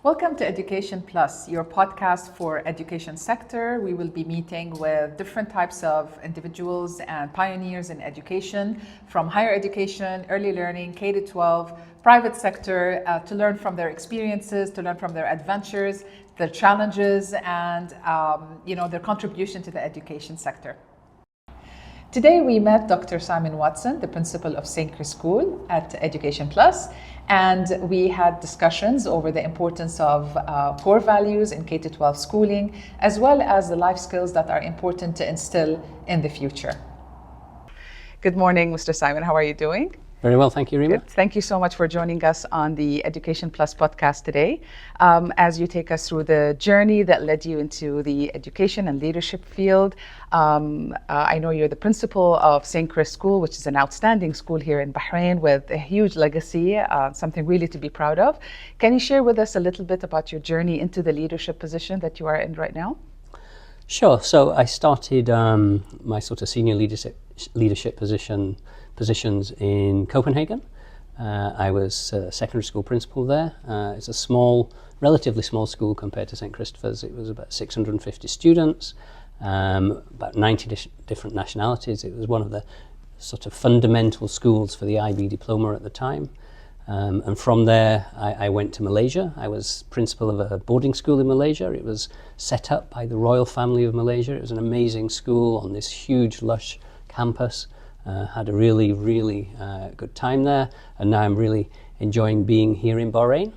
Welcome to Education Plus, your podcast for education sector. We will be meeting with different types of individuals and pioneers in education, from higher education, early learning, K-12, private sector, to learn from their experiences, to learn from their adventures, their challenges, and their contribution to the education sector. Today we met Dr. Simon Watson, the principal of St. Chris School at Education Plus, and we had discussions over the importance of core values in K-12 schooling, as well as the life skills that are important to instill in the future. Good morning, Mr. Simon. How are you doing? Very well, thank you, Rima. Good. Thank you so much for joining us on the Education Plus podcast today. As you take us through the journey that led you into the education and leadership field, I know you're the principal of St. Chris School, which is an outstanding school here in Bahrain with a huge legacy, something really to be proud of. Can you share with us a little bit about your journey into the leadership position that you are in right now? Sure. So I started my sort of senior leadership positions in Copenhagen. I was a secondary school principal there. It's a relatively small school compared to St. Christopher's. It was about 650 students, about 90 different nationalities. It was one of the sort of fundamental schools for the IB diploma at the time. And from there, I went to Malaysia. I was principal of a boarding school in Malaysia. It was set up by the royal family of Malaysia. It was an amazing school on this huge, lush campus. Had a really, really good time there. And now I'm really enjoying being here in Bahrain.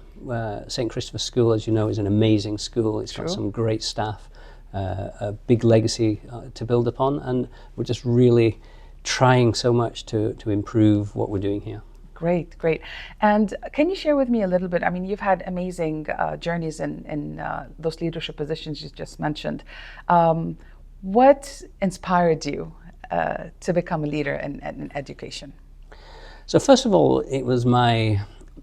St. Christopher's School, as you know, is an amazing school. It's got some great staff, a big legacy to build upon. And we're just really trying so much to improve what we're doing here. Great, great. And can you share with me a little bit? I mean, you've had amazing journeys in those leadership positions you just mentioned. What inspired you to become a leader in education? So first of all, it was my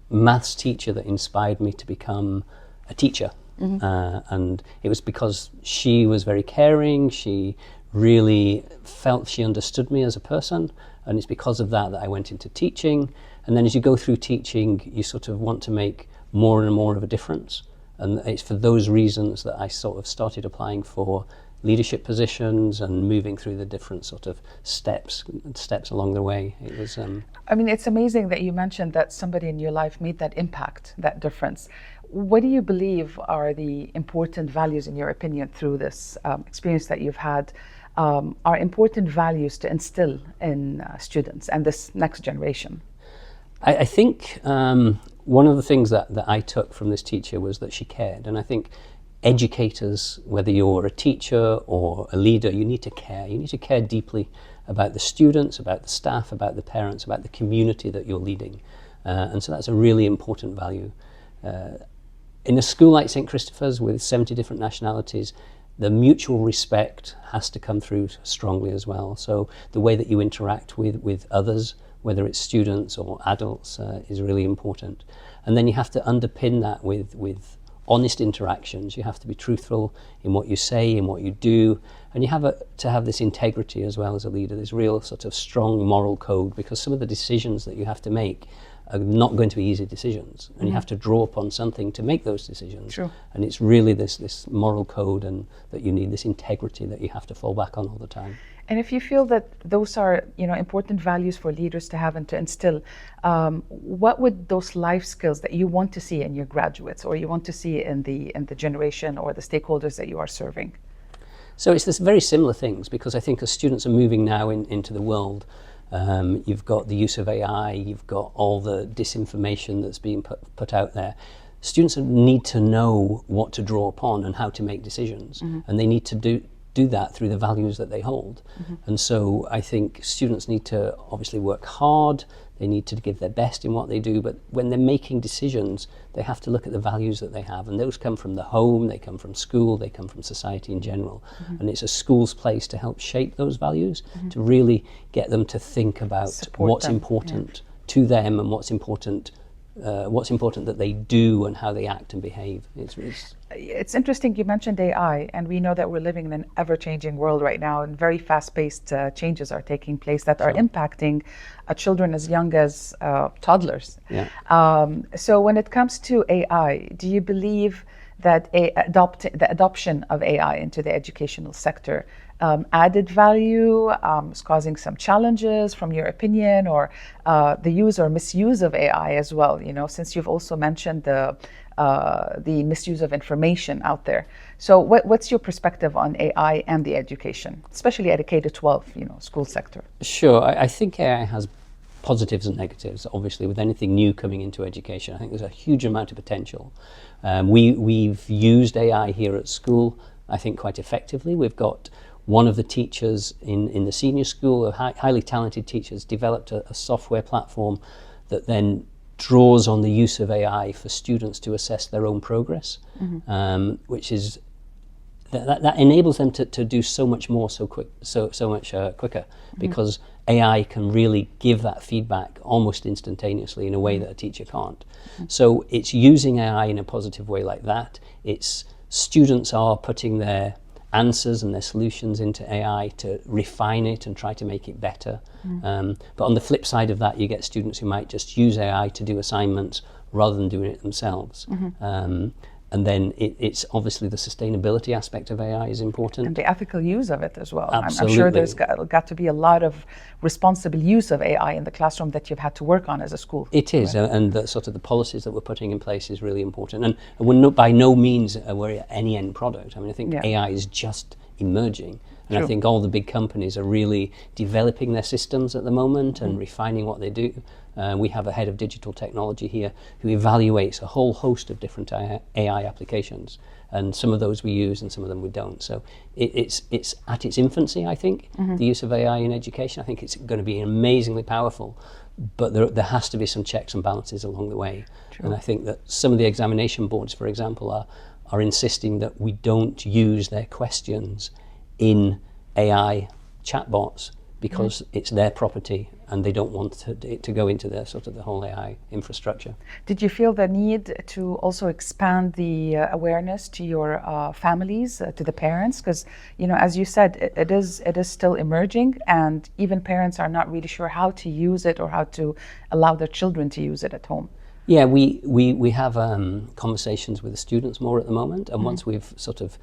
maths teacher that inspired me to become a teacher. And it was because she was very caring. She really felt she understood me as a person. And it's because of that I went into teaching. And then as you go through teaching, you sort of want to make more and more of a difference. And it's for those reasons that I sort of started applying for leadership positions and moving through the different sort of steps along the way. It was. I mean, it's amazing that you mentioned that somebody in your life made that impact, that difference. What do you believe are the important values, in your opinion, through this experience that you've had, are important values to instill in students and this next generation? I think one of the things that I took from this teacher was that she cared. And I think educators, whether you're a teacher or a leader, you need to care. You need to care deeply about the students, about the staff, about the parents, about the community that you're leading. And so that's a really important value. In a school like St. Christopher's with 70 different nationalities, the mutual respect has to come through strongly as well. So the way that you interact with others, whether it's students or adults, is really important. And then you have to underpin that with honest interactions. You have to be truthful in what you say, in what you do, and you have to have this integrity as well as a leader, this real sort of strong moral code, because some of the decisions that you have to make are not going to be easy decisions, and you have to draw upon something to make those decisions. True. And it's really this moral code, and that you need this integrity that you have to fall back on all the time. And if you feel that those are, important values for leaders to have and to instill, what would those life skills that you want to see in your graduates, or you want to see in the generation or the stakeholders that you are serving? So it's this very similar things, because I think as students are moving now into the world, you've got the use of AI, you've got all the disinformation that's being put out there. Students need to know what to draw upon and how to make decisions, and they need to do that through the values that they hold. And so I think students need to obviously work hard, they need to give their best in what they do, but when they're making decisions, they have to look at the values that they have, and those come from the home, they come from school, they come from society in general. And it's a school's place to help shape those values, to really get them to think about what's important to them and what's important what's important that they do and how they act and behave. It's interesting you mentioned AI, and we know that we're living in an ever-changing world right now, and very fast-paced changes are taking place that are impacting children as young as toddlers. Yeah. So when it comes to AI, do you believe that the adoption of AI into the educational sector added value, is causing some challenges from your opinion, or the use or misuse of AI as well? You know, since you've also mentioned the misuse of information out there. So what's your perspective on AI and the education, especially at a K-12, school sector? Sure, I think AI has positives and negatives. Obviously, with anything new coming into education, I think there's a huge amount of potential. We've used AI here at school, I think, quite effectively. We've got one of the teachers in the senior school, highly talented teachers, developed a software platform that then draws on the use of AI for students to assess their own progress, which is that enables them to do so much more so much quicker, because AI can really give that feedback almost instantaneously in a way that a teacher can't. So it's using AI in a positive way like that. It's students are putting their answers and their solutions into AI to refine it and try to make it better. But on the flip side of that, you get students who might just use AI to do assignments rather than doing it themselves. And then it's obviously the sustainability aspect of AI is important. And the ethical use of it as well. Absolutely. I'm sure there's got to be a lot of responsible use of AI in the classroom that you've had to work on as a school. It is, and the sort of the policies that we're putting in place is really important. And we're by no means we're at any end product. I mean, I think AI is just emerging. And I think all the big companies are really developing their systems at the moment and refining what they do. We have a head of digital technology here who evaluates a whole host of different AI applications, and some of those we use and some of them we don't. So it's at its infancy, I think, the use of AI in education. I think it's going to be amazingly powerful, but there has to be some checks and balances along the way. And I think that some of the examination boards, for example, are insisting that we don't use their questions in AI chatbots because it's their property and they don't want it to go into their sort of the whole AI infrastructure. Did you feel the need to also expand the awareness to your families, to the parents? Because, as you said, it is still emerging, and even parents are not really sure how to use it or how to allow their children to use it at home. Yeah, we have conversations with the students more at the moment, and once we've sort of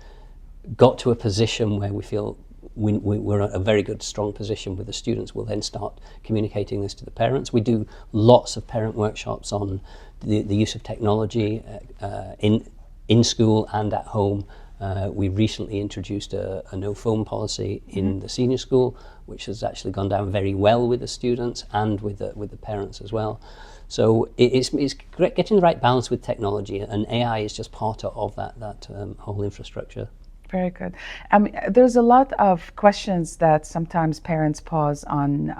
got to a position where we feel we're at a very good, strong position with the students, we'll then start communicating this to the parents. We do lots of parent workshops on the use of technology in school and at home. We recently introduced a no phone policy in the senior school, which has actually gone down very well with the students and with the parents as well. So it's getting the right balance with technology, and AI is just part of that whole infrastructure. Very good. There's a lot of questions that sometimes parents pose on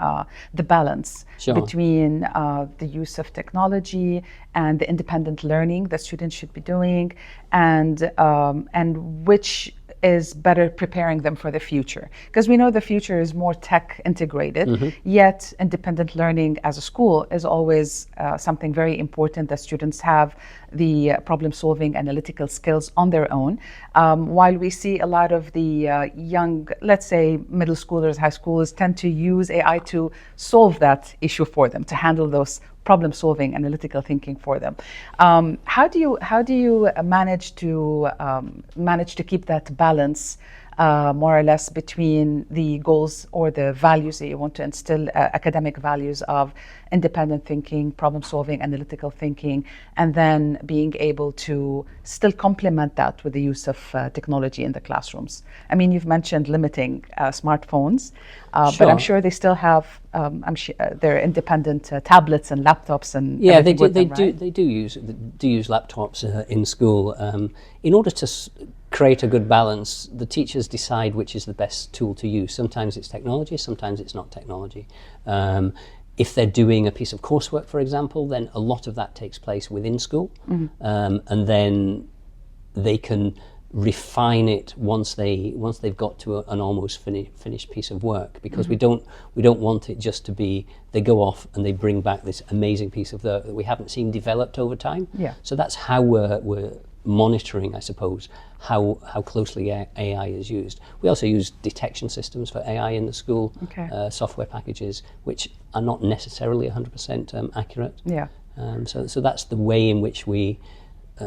the balance between the use of technology and the independent learning that students should be doing, and which is better preparing them for the future. Because we know the future is more tech integrated, yet independent learning as a school is always something very important, that students have the problem solving analytical skills on their own. While we see a lot of the young, let's say middle schoolers, high schoolers, tend to use AI to solve that issue for them, to handle those problem solving, analytical thinking for them. How do you manage to keep that balance more or less between the goals or the values that you want to instill, academic values of independent thinking, problem solving, analytical thinking, and then being able to still complement that with the use of technology in the classrooms? I mean, you've mentioned limiting smartphones, but I'm sure they still have their independent tablets and laptops and they do use laptops in school in order to create a good balance. The teachers decide which is the best tool to use. Sometimes it's technology, sometimes it's not technology. If they're doing a piece of coursework, for example, then a lot of that takes place within school, and then they can refine it once they've got to an almost finished piece of work, because we don't want it just to be they go off and they bring back this amazing piece of work that we haven't seen developed over time. Yeah. So that's how we're monitoring, I suppose, how closely AI is used. We also use detection systems for AI in the school, software packages which are not necessarily 100% accurate. Yeah. So that's the way in which we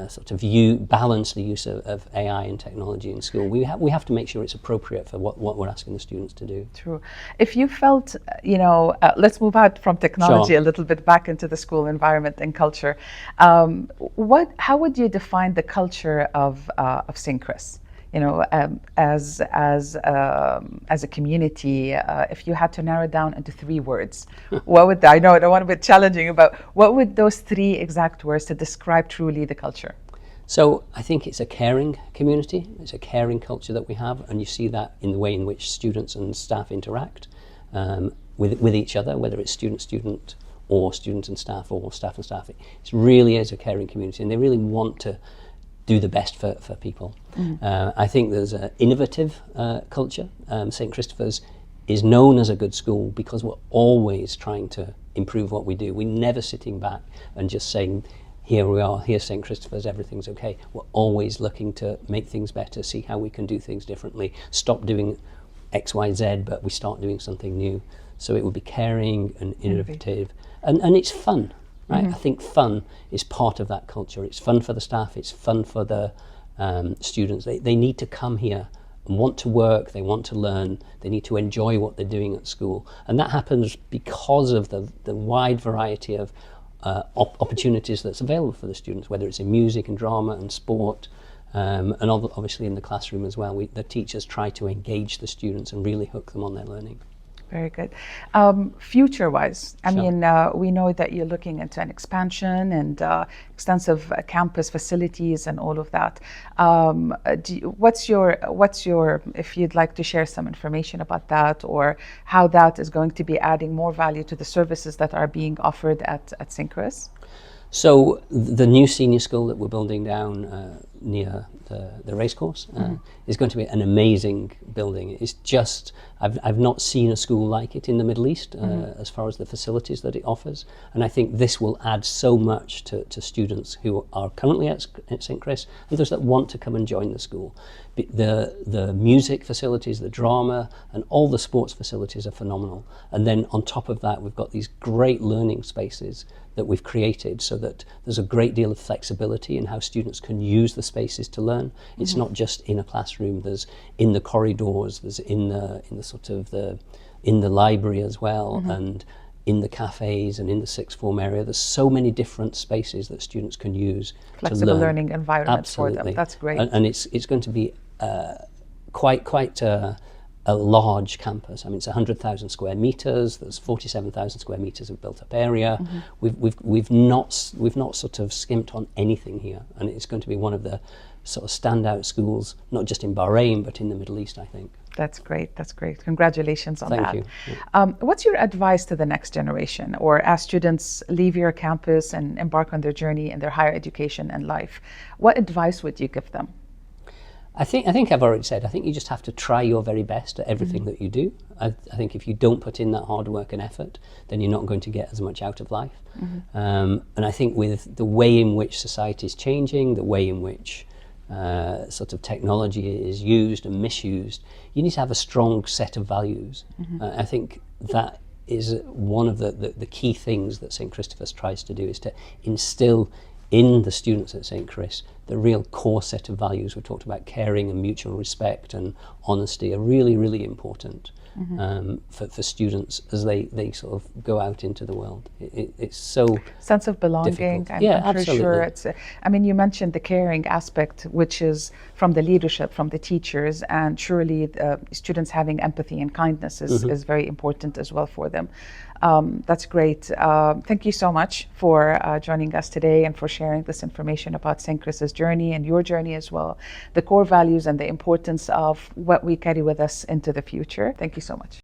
sort of balance the use of AI and technology in school. We have to make sure it's appropriate for what we're asking the students to do. True. If you felt, let's move out from technology a little bit back into the school environment and culture. How would you define the culture of St. Chris? As a community, if you had to narrow it down into 3 words, what would I know I don't want to be challenging, but what would those 3 exact words to describe truly the culture? So I think it's a caring community. It's a caring culture that we have, and you see that in the way in which students and staff interact with each other, whether it's student or student and staff or staff and staff. It really is a caring community, and they really want to do the best for people. I think there's an innovative culture. St. Christopher's is known as a good school because we're always trying to improve what we do. We're never sitting back and just saying, here we are, here's St. Christopher's, everything's okay. We're always looking to make things better, see how we can do things differently, stop doing X, Y, Z, but we start doing something new. So it would be caring and innovative, and it's fun. Right? I think fun is part of that culture. It's fun for the staff, it's fun for the students. They need to come here and want to work, they want to learn, they need to enjoy what they're doing at school. And that happens because of the wide variety of opportunities that's available for the students, whether it's in music and drama and sport, and obviously in the classroom as well. The teachers try to engage the students and really hook them on their learning. Very good. Future-wise, I mean, we know that you're looking into an expansion and extensive campus facilities and all of that. What's your, if you'd like to share some information about that, or how that is going to be adding more value to the services that are being offered at St. Chris? So the new senior school that we're building down near the racecourse is going to be an amazing building. It's just, I've not seen a school like it in the Middle East as far as the facilities that it offers, and I think this will add so much to students who are currently at St. Chris and those that want to come and join the school. The music facilities, the drama, and all the sports facilities are phenomenal. And then on top of that, we've got these great learning spaces that we've created so that there's a great deal of flexibility in how students can use the spaces to learn. It's not just in a classroom, there's in the corridors, there's in the library as well, and in the cafes and in the sixth form area. There's so many different spaces that students can use flexible to learn. learning environments for them. That's great. And it's going to be quite a large campus. I mean, it's 100,000 square meters. There's 47,000 square meters of built-up area. We've not sort of skimped on anything here, and it's going to be one of the sort of standout schools, not just in Bahrain but in the Middle East, I think. That's great. That's great. Congratulations on that. Thank you. What's your advice to the next generation, or as students leave your campus and embark on their journey in their higher education and life? What advice would you give them? I think I've already said, I think you just have to try your very best at everything that you do. I think if you don't put in that hard work and effort, then you're not going to get as much out of life. And I think with the way in which society is changing, the way in which sort of technology is used and misused, you need to have a strong set of values. I think that is one of the key things that St. Christopher's tries to do, is to instill in the students at St. Chris the real core set of values. We talked about caring and mutual respect and honesty are really, really important for students as they sort of go out into the world. It's so sense of belonging. difficult. I'm Yeah, pretty sure it's. I mean, you mentioned the caring aspect, which is from the leadership, from the teachers, and surely students having empathy and kindness is very important as well for them. That's great. Thank you so much for joining us today and for sharing this information about St. Chris's journey and your journey as well, the core values and the importance of what we carry with us into the future. Thank you so much.